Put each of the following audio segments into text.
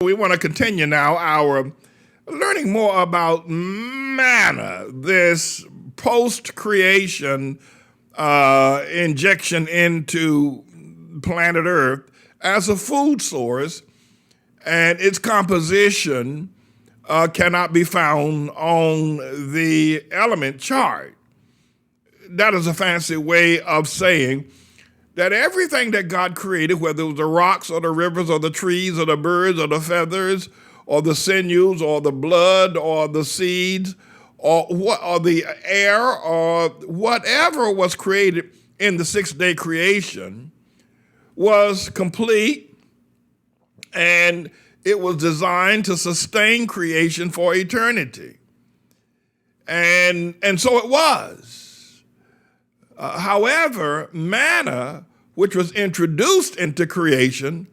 We want to continue now our learning more about manna, this post-creation injection into planet Earth as a food source, and its composition cannot be found on the element chart. That is a fancy way of saying that everything that God created, whether it was the rocks or the rivers or the trees or the birds or the feathers or the sinews or the blood or the seeds or the air or whatever was created in the 6-day creation, was complete, and it was designed to sustain creation for eternity. And so it was. However, manna, which was introduced into creation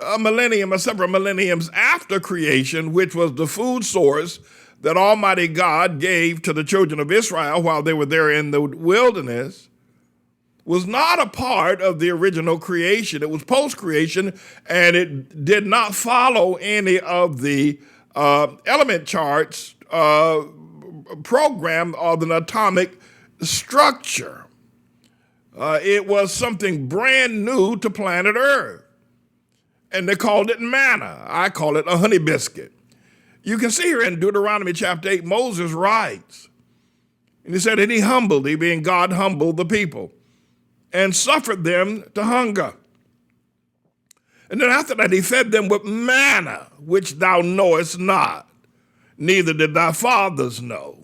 a millennium or several millenniums after creation, which was the food source that Almighty God gave to the children of Israel while they were there in the wilderness, was not a part of the original creation. It was post-creation, and it did not follow any of the element charts program of an atomic structure. It was something brand new to planet Earth, and they called it manna. I call it a honey biscuit. You can see here in Deuteronomy chapter 8, Moses writes, and he said, and he being God, humbled the people and suffered them to hunger. And then after that, he fed them with manna, which thou knowest not, neither did thy fathers know.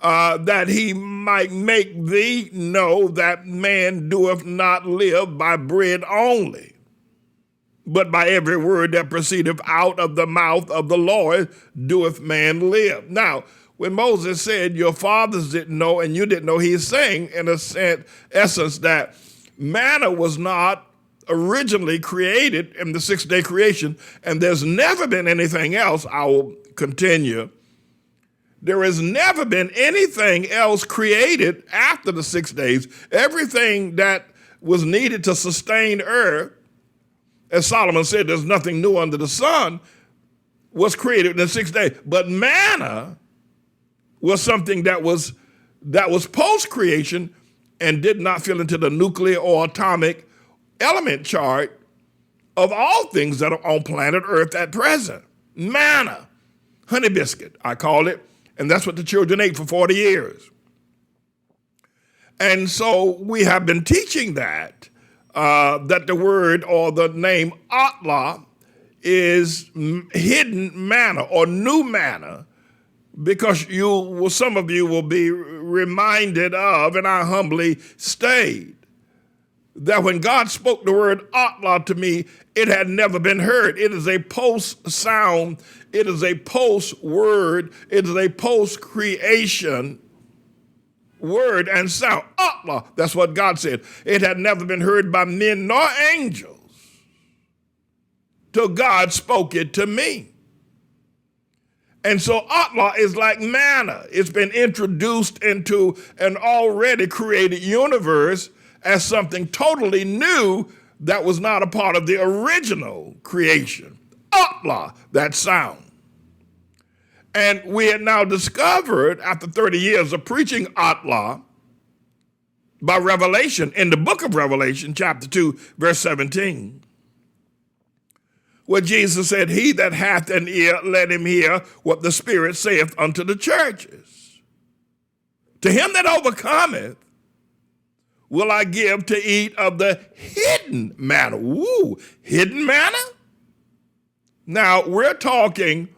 That he might make thee know that man doeth not live by bread only, but by every word that proceedeth out of the mouth of the Lord doeth man live. Now, when Moses said your fathers didn't know and you didn't know, he's saying in a essence that manna was not originally created in the 6-day creation, and there's never been anything else. I will continue. There has never been anything else created after the 6 days. Everything that was needed to sustain earth, as Solomon said, there's nothing new under the sun, was created in the 6 days. But manna was something that was post-creation and did not fit into the nuclear or atomic element chart of all things that are on planet Earth at present. Manna, honey biscuit, I call it. And that's what the children ate for 40 years. And so we have been teaching that the word or the name ATLAH is hidden manna or new manna, because some of you will be reminded of, and I humbly state, that when God spoke the word ATLAH to me, it had never been heard. It is a post-sound. It is a post-word. It is a post-creation word and sound. ATLAH, that's what God said. It had never been heard by men nor angels till God spoke it to me. And so ATLAH is like manna. It's been introduced into an already created universe as something totally new that was not a part of the original creation. ATLAH, that sound. And we had now discovered, after 30 years of preaching ATLAH, by revelation, in the book of Revelation, chapter 2, verse 17, where Jesus said, he that hath an ear, let him hear what the Spirit saith unto the churches. To him that overcometh, will I give to eat of the hidden manna. Ooh, hidden manna? Now, we're talking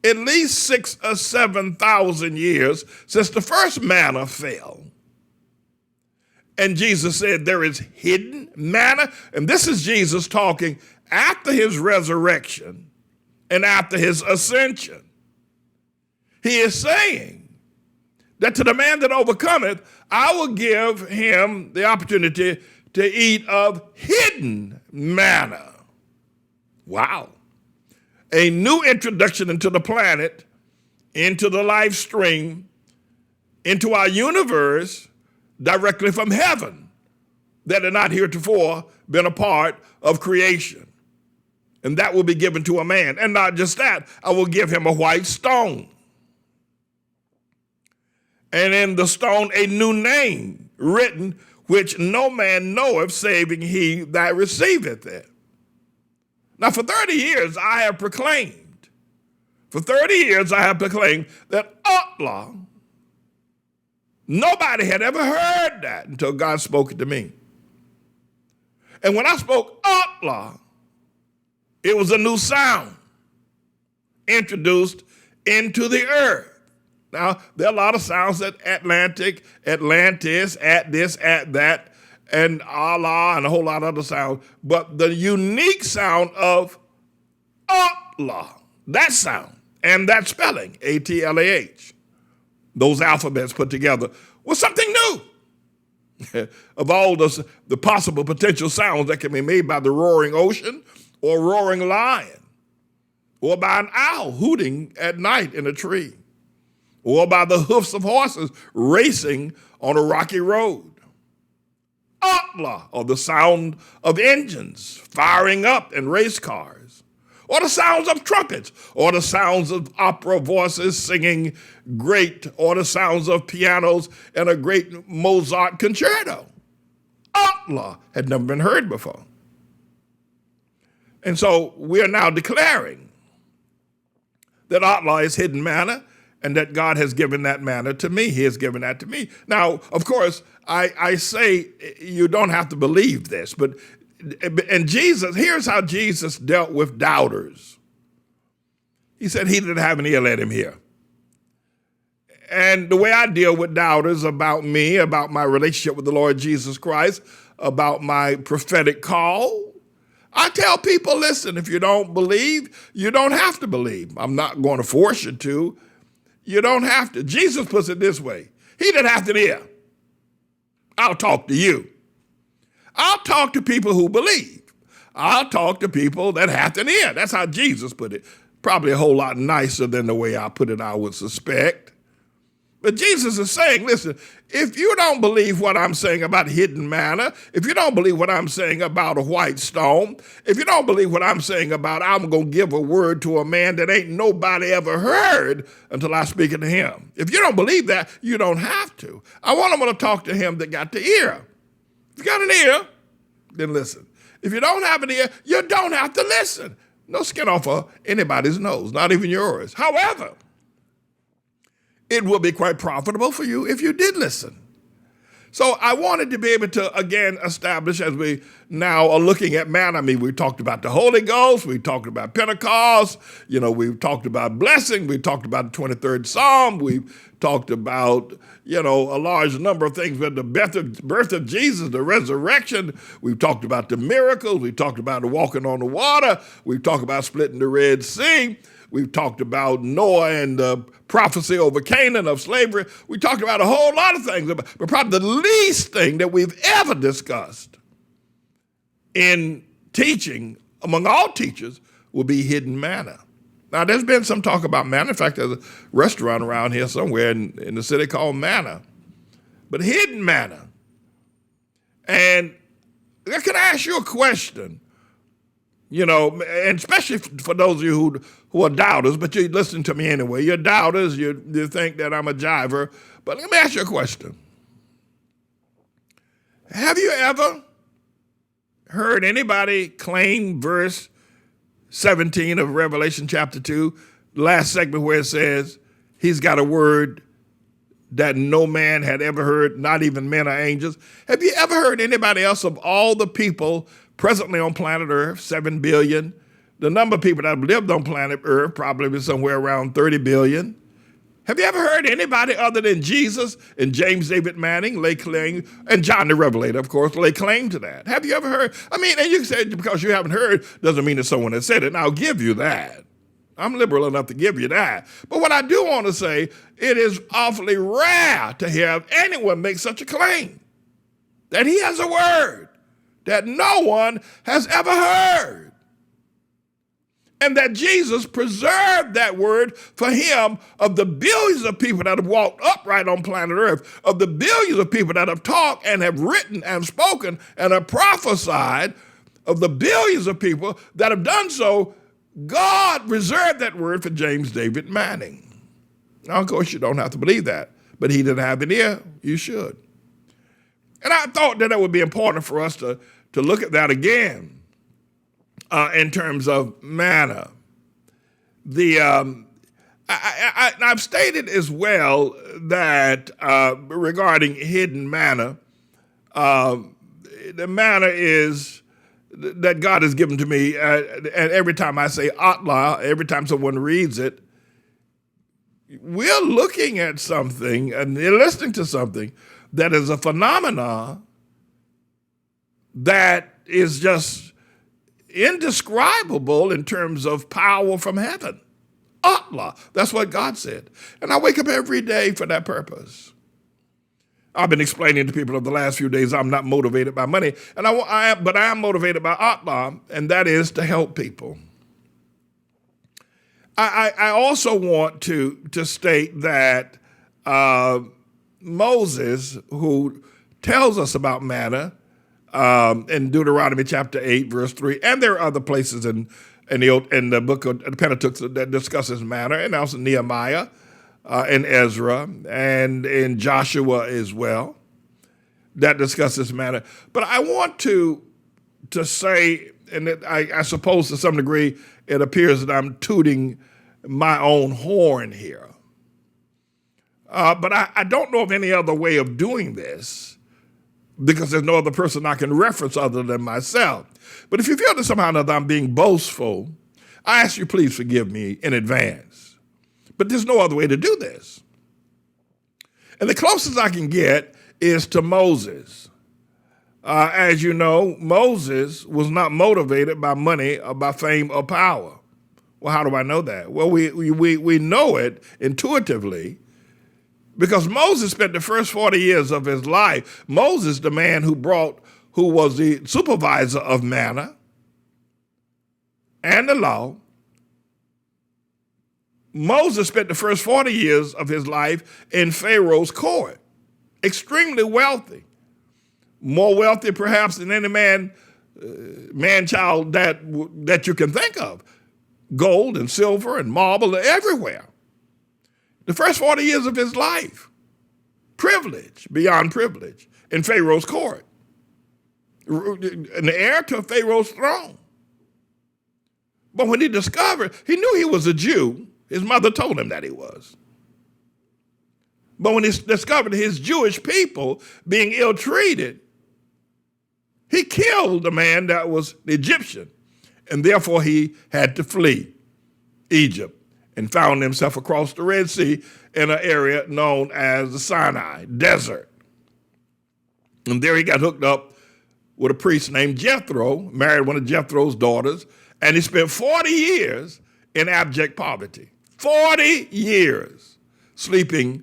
at least 6,000 or 7,000 years since the first manna fell. And Jesus said there is hidden manna. And this is Jesus talking after his resurrection and after his ascension. He is saying that to the man that overcometh, I will give him the opportunity to eat of hidden manna. Wow. A new introduction into the planet, into the life stream, into our universe, directly from heaven, that had not heretofore been a part of creation. and that will be given to a man. And not just that, I will give him a white stone. And in the stone a new name written, which no man knoweth, saving he that receiveth it. Now for 30 years I have proclaimed, that ATLAH, nobody had ever heard that until God spoke it to me. And when I spoke ATLAH, it was a new sound introduced into the earth. Now, there are a lot of sounds at Atlantic, Atlantis, at this, at that, and Allah, and a whole lot of other sounds. But the unique sound of ATLAH, that sound, and that spelling, ATLAH, those alphabets put together, was something new. Of all the possible potential sounds that can be made by the roaring ocean or roaring lion, or by an owl hooting at night in a tree, or by the hoofs of horses racing on a rocky road. ATLAH, or the sound of engines firing up in race cars, or the sounds of trumpets, or the sounds of opera voices singing great, or the sounds of pianos in a great Mozart concerto. ATLAH had never been heard before. And so we are now declaring that ATLAH is hidden manna, and that God has given that manna to me. He has given that to me. Now, of course, I say you don't have to believe this, but and Jesus, here's how Jesus dealt with doubters. He said, he that have an ear, let him hear. And the way I deal with doubters about me, about my relationship with the Lord Jesus Christ, about my prophetic call, I tell people, listen, if you don't believe, you don't have to believe. I'm not going to force you to. You don't have to. Jesus puts it this way. He that hath an ear, I'll talk to you. I'll talk to people who believe. I'll talk to people that hath an ear. That's how Jesus put it. Probably a whole lot nicer than the way I put it, I would suspect. But Jesus is saying, listen, if you don't believe what I'm saying about hidden manna, if you don't believe what I'm saying about a white stone, if you don't believe what I'm saying about I'm going to give a word to a man that ain't nobody ever heard until I speak it to him. If you don't believe that, you don't have to. I want to talk to him that got the ear. If you got an ear, then listen. If you don't have an ear, you don't have to listen. No skin off of anybody's nose, not even yours. However, it will be quite profitable for you if you did listen. So I wanted to be able to, again, establish as we now are looking at manna. I mean, we talked about the Holy Ghost. We talked about Pentecost. We've talked about blessing. We talked about the 23rd Psalm. We've talked about, a large number of things with the birth of Jesus, the resurrection. We've talked about the miracles. We talked about the walking on the water. We've talked about splitting the Red Sea. We've talked about Noah and the prophecy over Canaan of slavery. We talked about a whole lot of things, but probably the least thing that we've ever discussed in teaching among all teachers will be hidden manna. Now, there's been some talk about manna. In fact, there's a restaurant around here somewhere in the city called Manna. But hidden manna. And can I ask you a question? And especially for those of you who are doubters, but you listen to me anyway. You're doubters, you think that I'm a jiver. But let me ask you a question. Have you ever heard anybody claim verse 17 of Revelation chapter 2, the last segment where it says, he's got a word that no man had ever heard, not even men or angels? Have you ever heard anybody else of all the people presently on planet Earth, 7 billion. The number of people that have lived on planet Earth probably somewhere around 30 billion. Have you ever heard anybody other than Jesus and James David Manning lay claim, and John the Revelator, of course, lay claim to that? Have you ever heard? And you say because you haven't heard doesn't mean that someone has said it, and I'll give you that. I'm liberal enough to give you that. But what I do want to say, it is awfully rare to hear anyone make such a claim, that he has a word that no one has ever heard. And that Jesus preserved that word for him of the billions of people that have walked upright on planet Earth, of the billions of people that have talked and have written and spoken and have prophesied. of the billions of people that have done so, God reserved that word for James David Manning. Now, of course, you don't have to believe that, but he didn't have an ear. You should. And I thought that it would be important for us to look at that again in terms of manna. I've stated as well that regarding hidden manna, the manna is that God has given to me, and every time I say ATLAH, every time someone reads it, we're looking at something and they're listening to something that is a phenomena that is just indescribable in terms of power from heaven. ATLAH, that's what God said. And I wake up every day for that purpose. I've been explaining to people over the last few days I'm not motivated by money, but I am motivated by ATLAH, and that is to help people. I also want to state that Moses, who tells us about manna in Deuteronomy chapter 8, verse 3, and there are other places in the book of the Pentateuch that discusses manna, and also Nehemiah, in Ezra, and in Joshua as well, that discusses manna. But I want to say, and I suppose to some degree it appears that I'm tooting my own horn here. But I don't know of any other way of doing this because there's no other person I can reference other than myself. But if you feel that somehow or another I'm being boastful, I ask you please forgive me in advance. But there's no other way to do this. And the closest I can get is to Moses. As you know, Moses was not motivated by money or by fame or power. Well, how do I know that? Well, we know it intuitively because Moses spent the first 40 years of his life. Moses, the man who was the supervisor of manna and the law. Moses spent the first 40 years of his life in Pharaoh's court, extremely wealthy, more wealthy perhaps than any man-child that you can think of. Gold and silver and marble everywhere. The first 40 years of his life, privilege beyond privilege in Pharaoh's court, an heir to Pharaoh's throne. But when he knew he was a Jew. His mother told him that he was. But when he discovered his Jewish people being ill-treated, he killed the man that was the Egyptian, and therefore he had to flee Egypt and found himself across the Red Sea in an area known as the Sinai Desert. And there he got hooked up with a priest named Jethro, married one of Jethro's daughters, and he spent 40 years in abject poverty. 40 years sleeping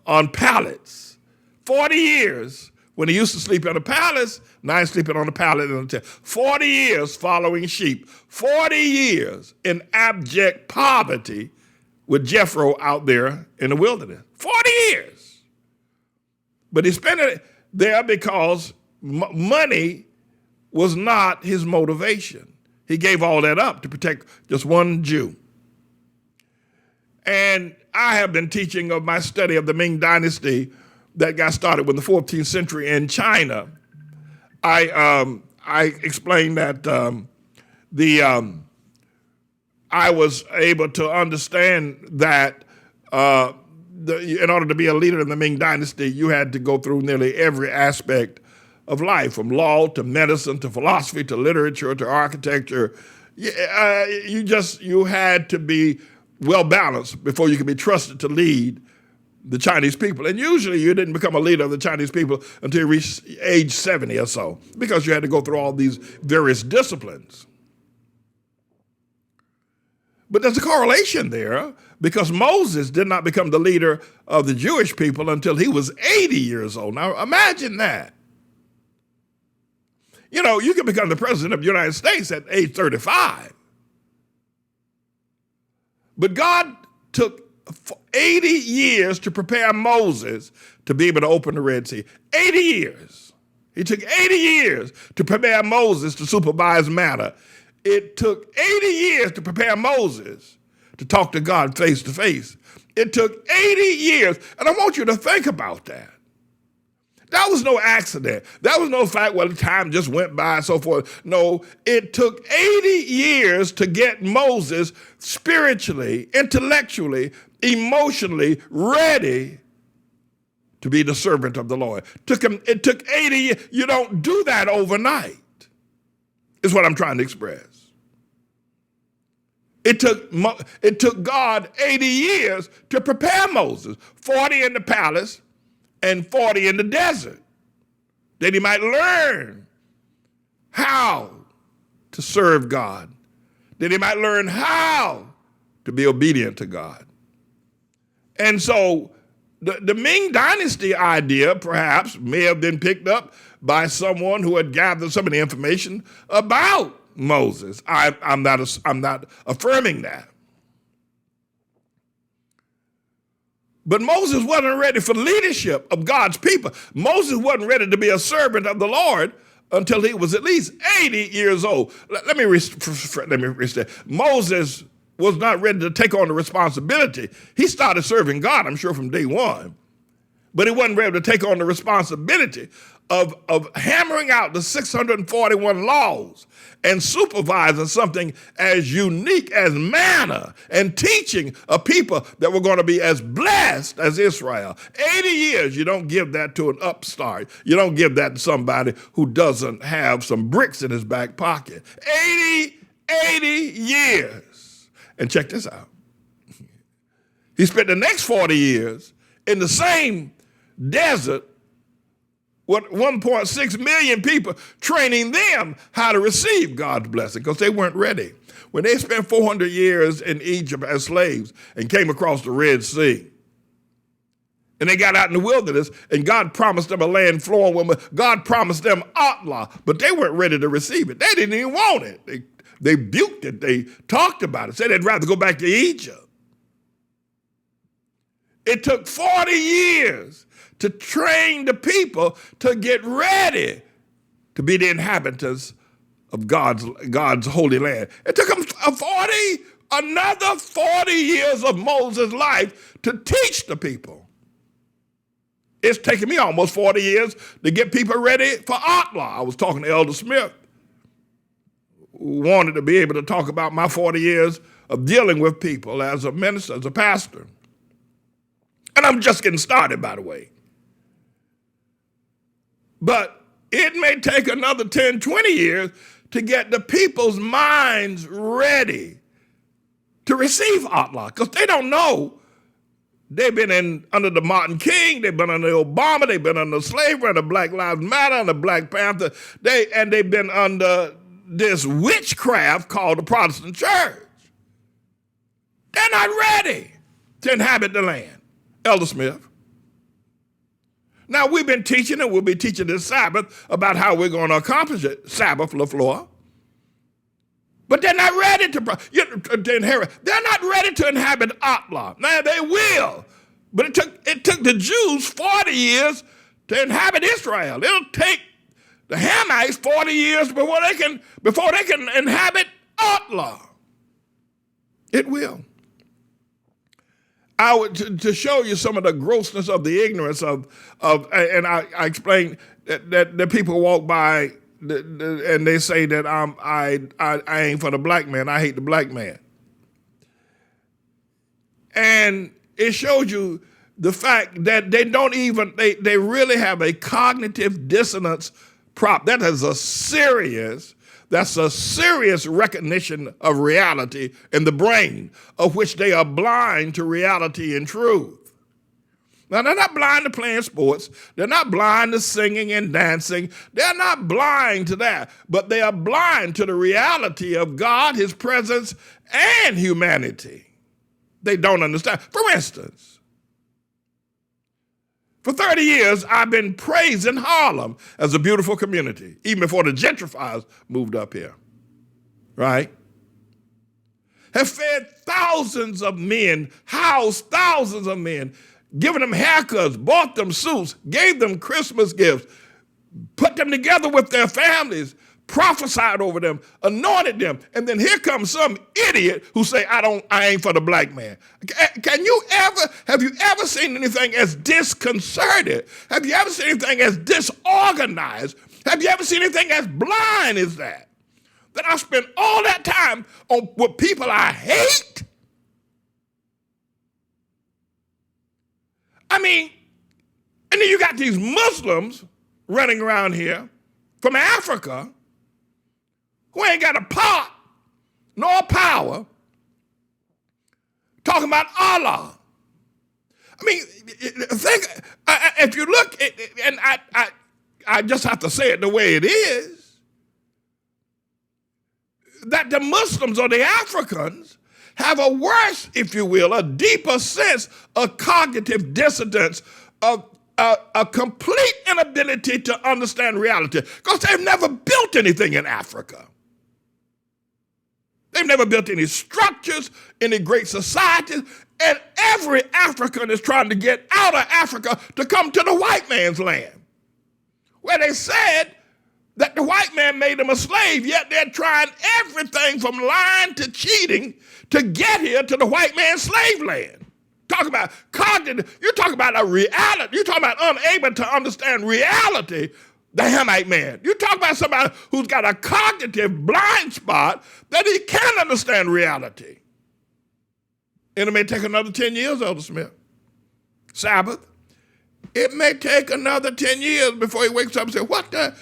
on pallets. 40 years when he used to sleep in a palace, now he's sleeping on a pallet in a tent. 40 years following sheep. 40 years in abject poverty with Jethro out there in the wilderness. 40 years. But he spent it there because money was not his motivation. He gave all that up to protect just one Jew. And I have been teaching of my study of the Ming Dynasty that got started in the 14th century in China. I explained that I was able to understand that in order to be a leader in the Ming Dynasty, you had to go through nearly every aspect of life, from law to medicine to philosophy to literature to architecture. You had to be well balanced before you could be trusted to lead the Chinese people. And usually you didn't become a leader of the Chinese people until you reached age 70 or so, because you had to go through all these various disciplines. But there's a correlation there, because Moses did not become the leader of the Jewish people until he was 80 years old. Now imagine that. You know, you can become the president of the United States at age 35. But God took 80 years to prepare Moses to be able to open the Red Sea. 80 years. He took 80 years to prepare Moses to supervise Manna. It took 80 years to prepare Moses to talk to God face to face. It took 80 years, and I want you to think about that. That was no accident. That was no fact, well, the time just went by and so forth. No, it took 80 years to get Moses spiritually, intellectually, emotionally ready to be the servant of the Lord. It took 80 years. You don't do that overnight, is what I'm trying to express. It took God 80 years to prepare Moses, 40 in the palace and 40 in the desert, that he might learn how to serve God, that he might learn how to be obedient to God. And so the Ming Dynasty idea perhaps may have been picked up by someone who had gathered some of the information about Moses. I'm not affirming that. But Moses wasn't ready for leadership of God's people. Moses wasn't ready to be a servant of the Lord until he was at least 80 years old. Let me restate. Moses was not ready to take on the responsibility. He started serving God, I'm sure, from day one. But he wasn't ready to take on the responsibility of hammering out the 641 laws and supervising something as unique as manna and teaching a people that were going to be as blessed as Israel. 80 years, you don't give that to an upstart. You don't give that to somebody who doesn't have some bricks in his back pocket. 80 years. And check this out. He spent the next 40 years in the same desert with 1.6 million people, training them how to receive God's blessing because they weren't ready. When they spent 400 years in Egypt as slaves and came across the Red Sea, and they got out in the wilderness, and God promised them a land flowing with milk. God promised them ATLAH, but they weren't ready to receive it. They didn't even want it. They buked it. They talked about it, said they'd rather go back to Egypt. It took 40 years to train the people to get ready to be the inhabitants of God's holy land. It took them another 40 years of Moses' life to teach the people. It's taken me almost 40 years to get people ready for ATLAH. I was talking to Elder Smith, who wanted to be able to talk about my 40 years of dealing with people as a minister, as a pastor. And I'm just getting started, by the way. But it may take another 10, 20 years to get the people's minds ready to receive ATLAH, because they don't know. They've been under the Martin King, they've been under Obama, they've been under slavery, under Black Lives Matter, under Black Panther, they've been under this witchcraft called the Protestant Church. They're not ready to inhabit the land. Elder Smith. Now, we've been teaching, and we'll be teaching this Sabbath about how we're going to accomplish it, Sabbath, LaFleur. But they're not ready to inherit. They're not ready to inhabit ATLAH. Now, they will. But it took the Jews 40 years to inhabit Israel. It'll take the Hamites 40 years before they can inhabit ATLAH. It will. To show you some of the grossness of the ignorance and I explained that people walk by and they say that I ain't for the black man. I hate the black man. And it shows you the fact that they really have a cognitive dissonance prop. That's a serious recognition of reality in the brain, of which they are blind to reality and truth. Now, they're not blind to playing sports. They're not blind to singing and dancing. They're not blind to that, but they are blind to the reality of God, his presence, and humanity. They don't understand. For instance, for 30 years, I've been praising Harlem as a beautiful community, even before the gentrifiers moved up here, right? Have fed thousands of men, housed thousands of men, given them haircuts, bought them suits, gave them Christmas gifts, put them together with their families, prophesied over them, anointed them, and then here comes some idiot who say, I ain't for the black man. Have you ever seen anything as disconcerted? Have you ever seen anything as disorganized? Have you ever seen anything as blind as that? That I spend all that time with people I hate? I mean, and then you got these Muslims running around here from Africa who ain't got a pot nor power talking about Allah. I mean, if you look, and I just have to say it the way it is, that the Muslims or the Africans have a worse, if you will, a deeper sense of cognitive dissonance, of a complete inability to understand reality, because they've never built anything in Africa. They've never built any structures, any great societies, and every African is trying to get out of Africa to come to the white man's land, where they said that the white man made them a slave, yet they're trying everything from lying to cheating to get here to the white man's slave land. Talk about cognitive, you're talking about a reality, you're talking about unable to understand reality, the Hamite man. You're talking about somebody who's got a cognitive blind spot that he can't understand reality. And it may take another 10 years, Elder Smith. Sabbath. It may take another 10 years before he wakes up and says, what the?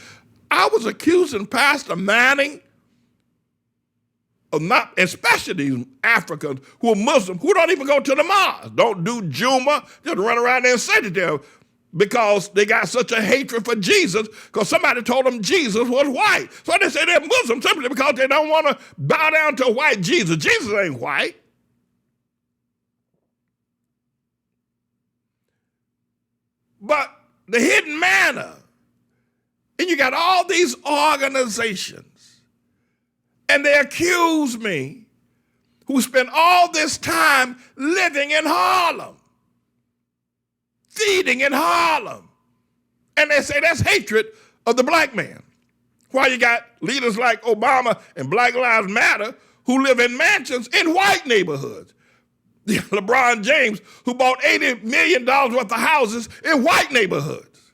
I was accusing Pastor Manning of not, especially these Africans who are Muslim, who don't even go to the mosque, don't do Juma, just run around there and say to them because they got such a hatred for Jesus because somebody told them Jesus was white. So they say they're Muslim simply because they don't want to bow down to a white Jesus. Jesus ain't white. But the hidden manna, and you got all these organizations, and they accuse me, who spent all this time living in Harlem, feeding in Harlem, and they say that's hatred of the black man. While you got leaders like Obama and Black Lives Matter who live in mansions in white neighborhoods. LeBron James, who bought $80 million worth of houses in white neighborhoods.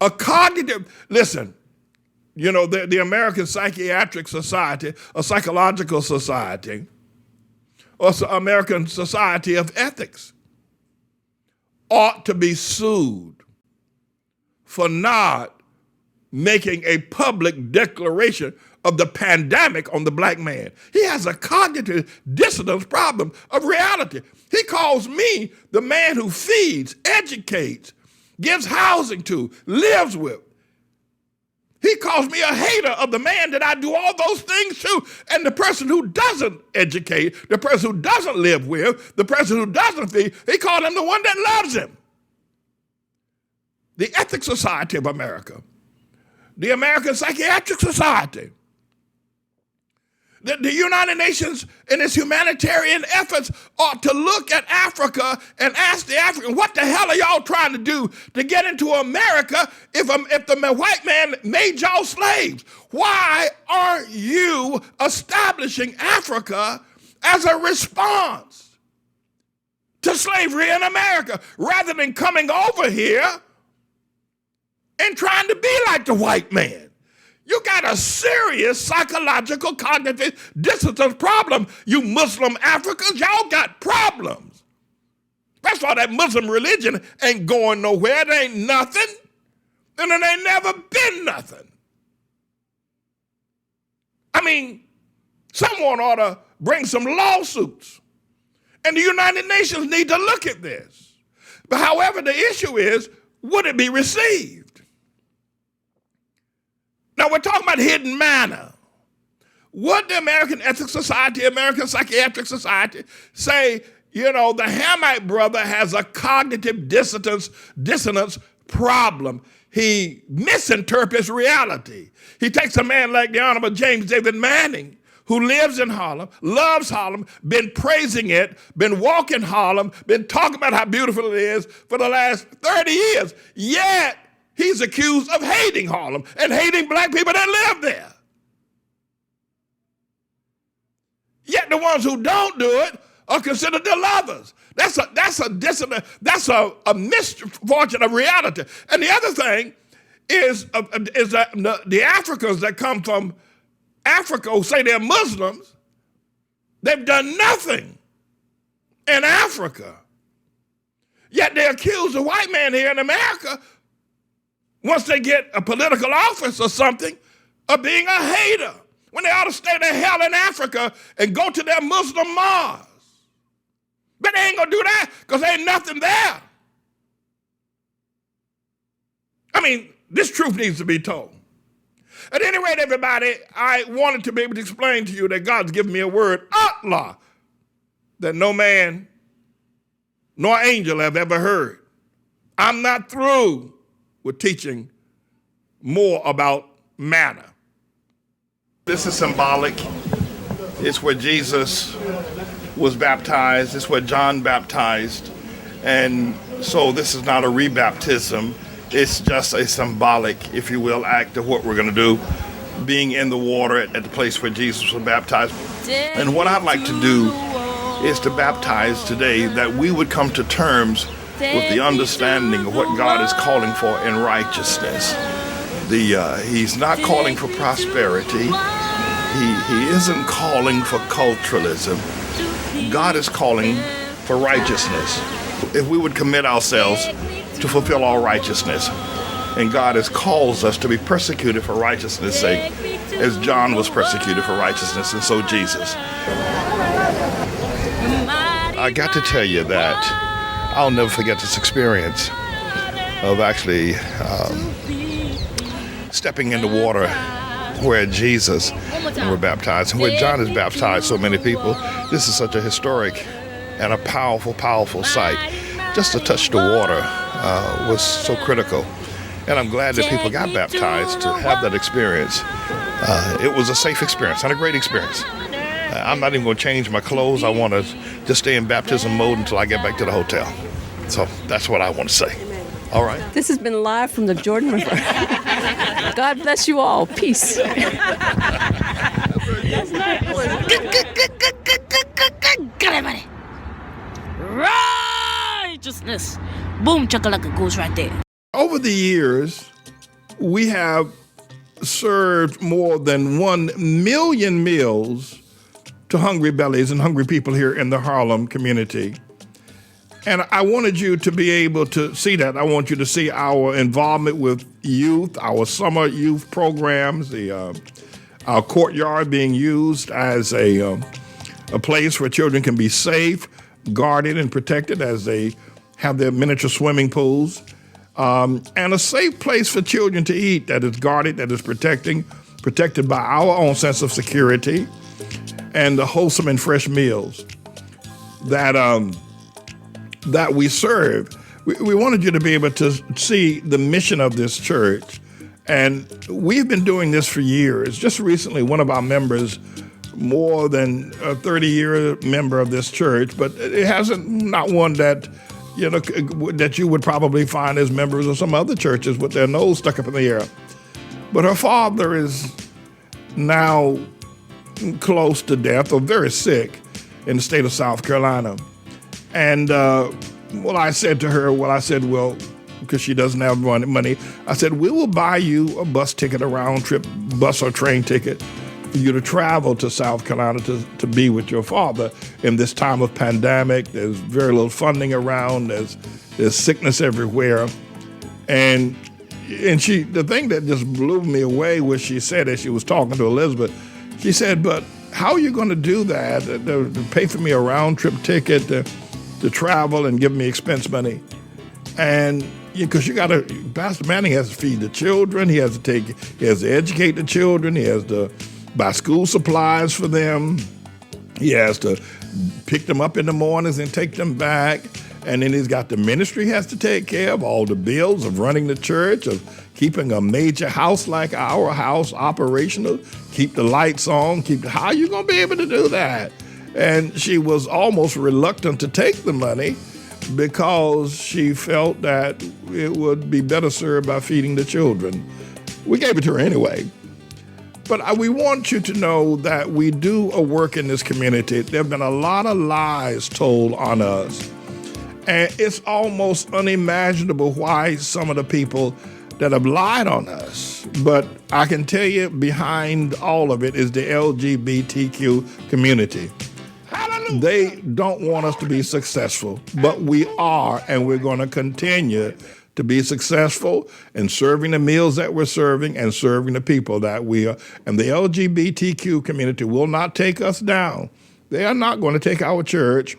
A cognitive, listen, you know, the American Psychiatric Society, a psychological society, or American Society of Ethics ought to be sued for not making a public declaration of the pandemic on the black man. He has a cognitive dissonance problem of reality. He calls me the man who feeds, educates, gives housing to, lives with. He calls me a hater of the man that I do all those things to. And the person who doesn't educate, the person who doesn't live with, the person who doesn't feed, he calls him the one that loves him. The Ethics Society of America, the American Psychiatric Society, the United Nations in its humanitarian efforts ought to look at Africa and ask the African, what the hell are y'all trying to do to get into America if the white man made y'all slaves? Why aren't you establishing Africa as a response to slavery in America rather than coming over here and trying to be like the white man? You got a serious psychological cognitive dissonance problem, you Muslim Africans. Y'all got problems. That's why that Muslim religion ain't going nowhere. It ain't nothing, and it ain't never been nothing. I mean, someone ought to bring some lawsuits, and the United Nations need to look at this. But however, the issue is, would it be received? Now, we're talking about hidden manna. Would the American Ethics Society, American Psychiatric Society say, you know, the Hamite brother has a cognitive dissonance problem. He misinterprets reality. He takes a man like the Honorable James David Manning, who lives in Harlem, loves Harlem, been praising it, been walking Harlem, been talking about how beautiful it is for the last 30 years, yet He's accused of hating Harlem and hating black people that live there. Yet the ones who don't do it are considered the lovers. That's a misfortune of reality. And the other thing is that the Africans that come from Africa who say they're Muslims, they've done nothing in Africa. Yet they accuse the white man here in America, once they get a political office or something, of being a hater, when they ought to stay the hell in Africa and go to their Muslim Mars. But they ain't gonna do that because there ain't nothing there. I mean, this truth needs to be told. At any rate, everybody, I wanted to be able to explain to you that God's given me a word, ATLAH, that no man nor angel have ever heard. I'm not through with teaching more about manna. This is symbolic. It's where Jesus was baptized. It's where John baptized. And so this is not a rebaptism. It's just a symbolic, if you will, act of what we're going to do, being in the water at the place where Jesus was baptized. And what I'd like to do is to baptize today that we would come to terms with the understanding of what God is calling for in righteousness. He's not calling for prosperity. He isn't calling for culturalism. God is calling for righteousness. If we would commit ourselves to fulfill all righteousness, and God has calls us to be persecuted for righteousness' sake, as John was persecuted for righteousness, and so Jesus. I got to tell you that I'll never forget this experience of actually stepping in the water where Jesus were baptized, and where John has baptized so many people. This is such a historic and a powerful, powerful sight. Just to touch the water was so critical. And I'm glad that people got baptized to have that experience. It was a safe experience and a great experience. I'm not even going to change my clothes. I want to just stay in baptism mode until I get back to the hotel. So that's what I want to say. All right. This has been live from the Jordan River. God bless you all. Peace. That's nice. Got everybody. Righteousness. Boom, chakalaka goes right there. Over the years, we have served more than 1 million meals to hungry bellies and hungry people here in the Harlem community. And I wanted you to be able to see that. I want you to see our involvement with youth, our summer youth programs, our courtyard being used as a place where children can be safe, guarded, and protected as they have their miniature swimming pools, and a safe place for children to eat that is guarded, that is protected by our own sense of security, and the wholesome and fresh meals that we serve. We wanted you to be able to see the mission of this church. And we've been doing this for years. Just recently, one of our members, more than a 30-year member of this church, but it hasn't, not one that, that you would probably find as members of some other churches with their nose stuck up in the air. But her father is now close to death or very sick in the state of South Carolina. And I said to her, because she doesn't have money, I said, we will buy you a bus ticket, a round trip bus or train ticket for you to travel to South Carolina to be with your father in this time of pandemic. There's very little funding around. There's sickness everywhere. And the thing that just blew me away was she said, as she was talking to Elizabeth, she said, but how are you going to do that? To pay for me a round trip ticket to travel and give me expense money? And because Pastor Manning has to feed the children, he has to educate the children, he has to buy school supplies for them, he has to pick them up in the mornings and take them back, and then he's got the ministry he has to take care of, all the bills of running the church, of keeping a major house like our house operational, keep the lights on, how are you going to be able to do that? And she was almost reluctant to take the money, because she felt that it would be better served by feeding the children. We gave it to her anyway. But we want you to know that we do a work in this community. There have been a lot of lies told on us. And it's almost unimaginable why some of the people that have lied on us. But I can tell you behind all of it is the LGBTQ community. They don't want us to be successful, but we are, and we're going to continue to be successful in serving the meals that we're serving and serving the people that we are. And the LGBTQ community will not take us down. They are not going to take our church.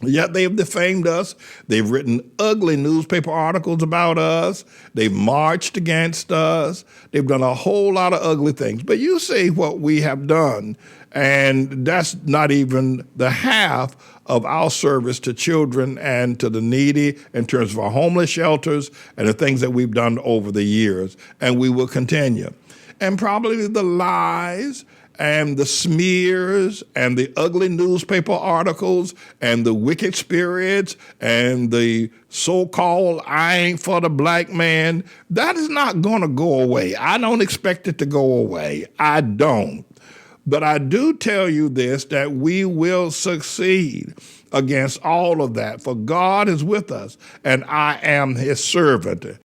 Yet they've defamed us. They've written ugly newspaper articles about us. They've marched against us. They've done a whole lot of ugly things. But you see what we have done, and that's not even the half of our service to children and to the needy in terms of our homeless shelters and the things that we've done over the years. And we will continue. And probably the lies and the smears and the ugly newspaper articles and the wicked spirits and the so-called I ain't for the black man, that is not going to go away. I don't expect it to go away. I don't. But I do tell you this, that we will succeed against all of that, for God is with us, and I am his servant.